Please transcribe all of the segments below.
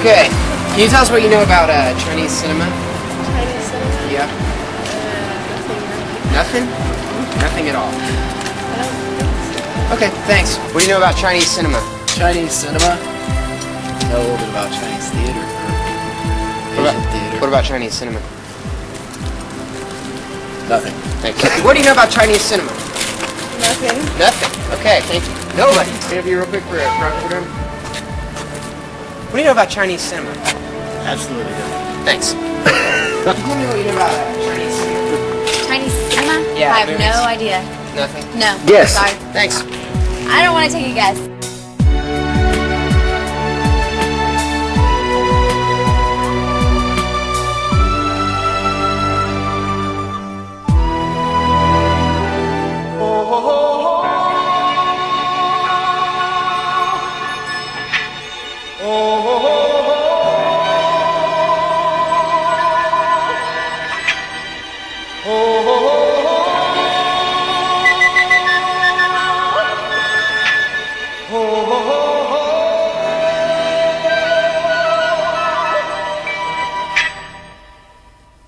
Okay. Can you tell us what you know about Chinese cinema? Chinese cinema? Yeah. Nothing really. Nothing? Nothing at all. I don't think so. Okay, thanks. What do you know about Chinese cinema? Chinese cinema? Know a little bit about Chinese theater. Asian theater. What about Chinese cinema? Nothing. Thanks. What do you know about Chinese cinema? Nothing. Nothing. Okay, thank you. Nobody. Interview real quick for a program. What do you know about Chinese cinema? Absolutely nothing. Thanks. Tell me what you know about Chinese cinema. Chinese cinema? Yeah, I have movies. no idea. Nothing. No. Yes. Sorry. Thanks. I don't want to take a guess.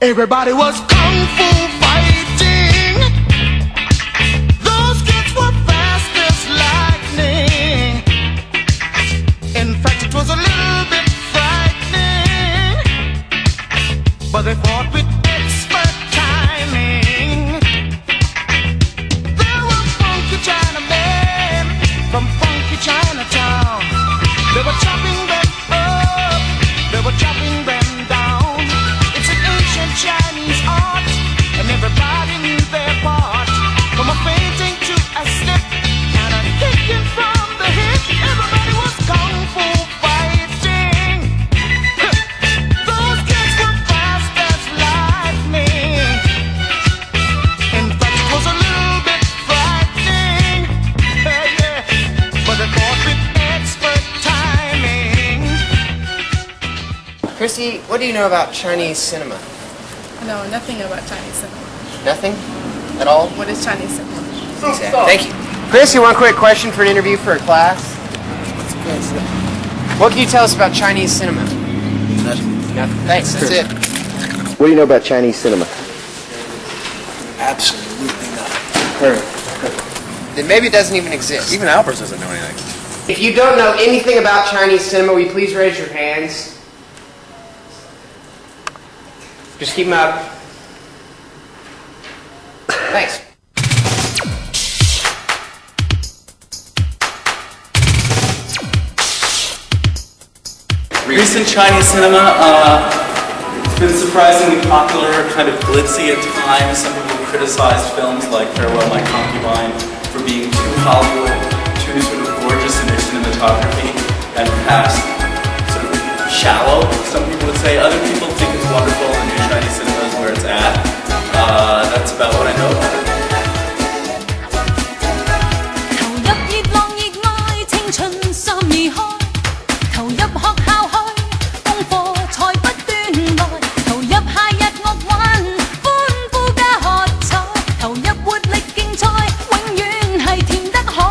Everybody was kung fu fighting. Those kids were fast as lightning. In fact, it was a little bit frightening, but they fought with expert timing. There were funky Chinamen from funky Chinatown. They were chopping them up, they were chopping them down. It's an ancient Chinese art, and everybody knew their part. From a fainting to a slip, and a kicking from the hip. Everybody was kung fu fighting. Those kids were fast as lightning. In fact, it was a little bit frightening. Yeah, but they fought with expert timing. Christy, what do you know about Chinese cinema? No, nothing about Chinese cinema. Nothing? At all? What is Chinese cinema? Thank you. Christy, one quick question for an interview for a class. What can you tell us about Chinese cinema? Nothing. Nothing. Thanks, that's it. What do you know about Chinese cinema? Absolutely nothing. Then maybe it doesn't even exist. Even Albers doesn't know anything. If you don't know anything about Chinese cinema, will you please raise your hands? Just keep them up. Thanks. Recent Chinese cinema, it's been surprisingly popular, kind of glitzy at times. Some people criticize films like Farewell My Concubine for being too Hollywood, too sort of gorgeous in their cinematography, and perhaps sort of shallow, some people would say. Other people think it's wonderful, and new Chinese cinema is where it's at. That's about what I know about it. 投入熱浪熱愛，青春心已開。投入學校去，功課才不斷來。投入夏日樂韻，歡呼加喝彩。投入活力競賽，永遠係甜得可愛。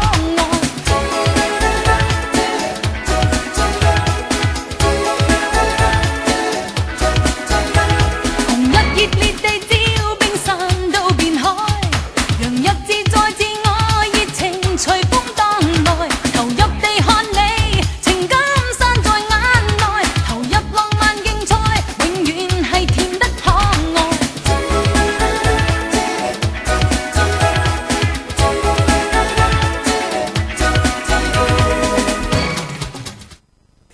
紅日熱烈地照冰山到變海，洋溢自在自我，熱情隨風蕩來，投入地看你，情感散在眼內，投入浪漫競賽，永遠係甜得可愛。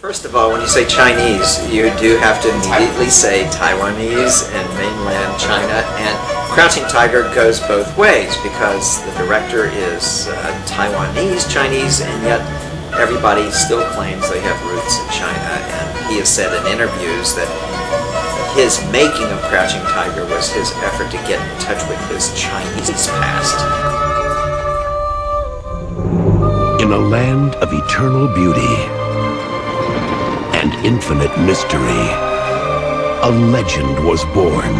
First of all, when you say Chinese, you do have to immediately say Taiwanese and mainland China, and Crouching Tiger goes both ways because the director is Taiwanese Chinese, and yet everybody still claims they have roots in China, and he has said in interviews that his making of Crouching Tiger was his effort to get in touch with his Chinese past. In a land of eternal beauty and infinite mystery, a legend was born.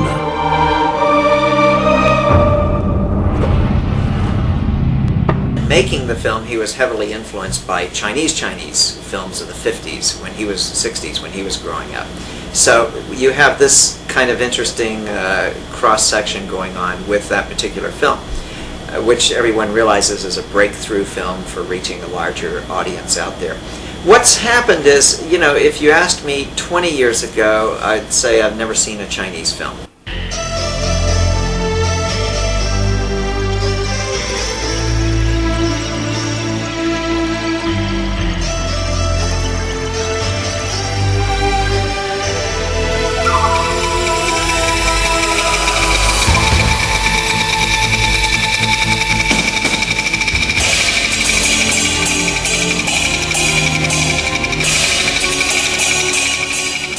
making the film, he was heavily influenced by Chinese films of the 50s, when he was 60s, when he was growing up. So you have this kind of interesting cross-section going on with that particular film, which everyone realizes is a breakthrough film for reaching a larger audience out there. What's happened is, you know, if you asked me 20 years ago, I'd say I've never seen a Chinese film.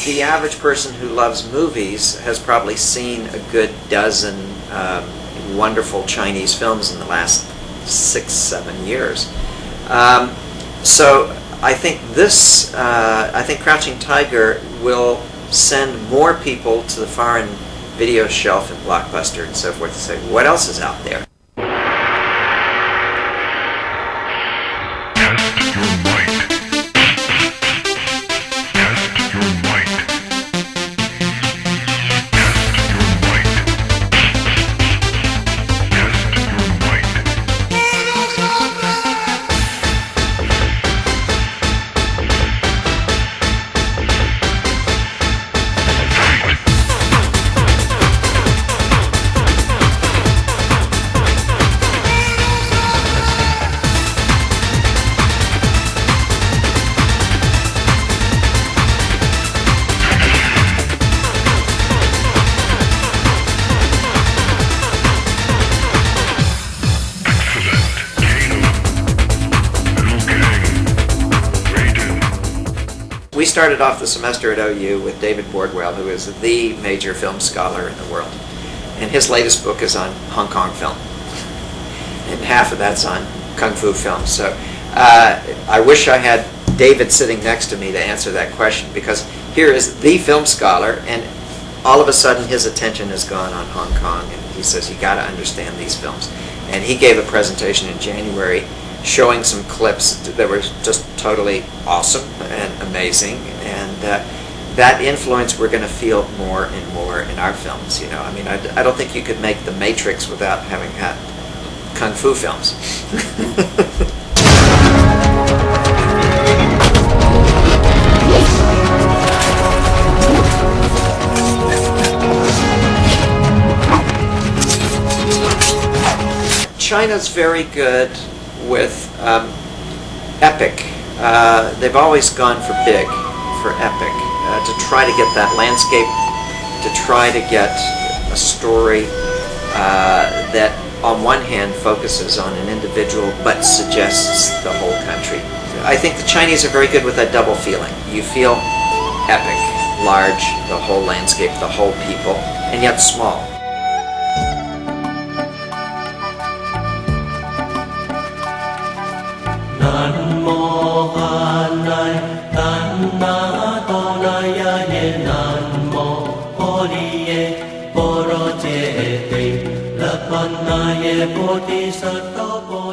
The average person who loves movies has probably seen a good dozen wonderful Chinese films in the last 6-7 years. So I think I think Crouching Tiger will send more people to the foreign video shelf and Blockbuster and so forth to say, what else is out there? We started off the semester at OU with David Bordwell, who is the major film scholar in the world. And his latest book is on Hong Kong film. And half of that's on Kung Fu film. So I wish I had David sitting next to me to answer that question, because here is the film scholar, and all of a sudden his attention has gone on Hong Kong, and he says, you got to understand these films. And he gave a presentation in January showing some clips that were just totally awesome and amazing, and that influence we're going to feel more and more in our films. You know, I mean, I don't think you could make The Matrix without having had Kung Fu films. China's very good with epic. They've always gone for big, for epic, to try to get that landscape, to try to get a story that on one hand focuses on an individual but suggests the whole country. I think the Chinese are very good with that double feeling. You feel epic, large, the whole landscape, the whole people, and yet small. Bodhisattva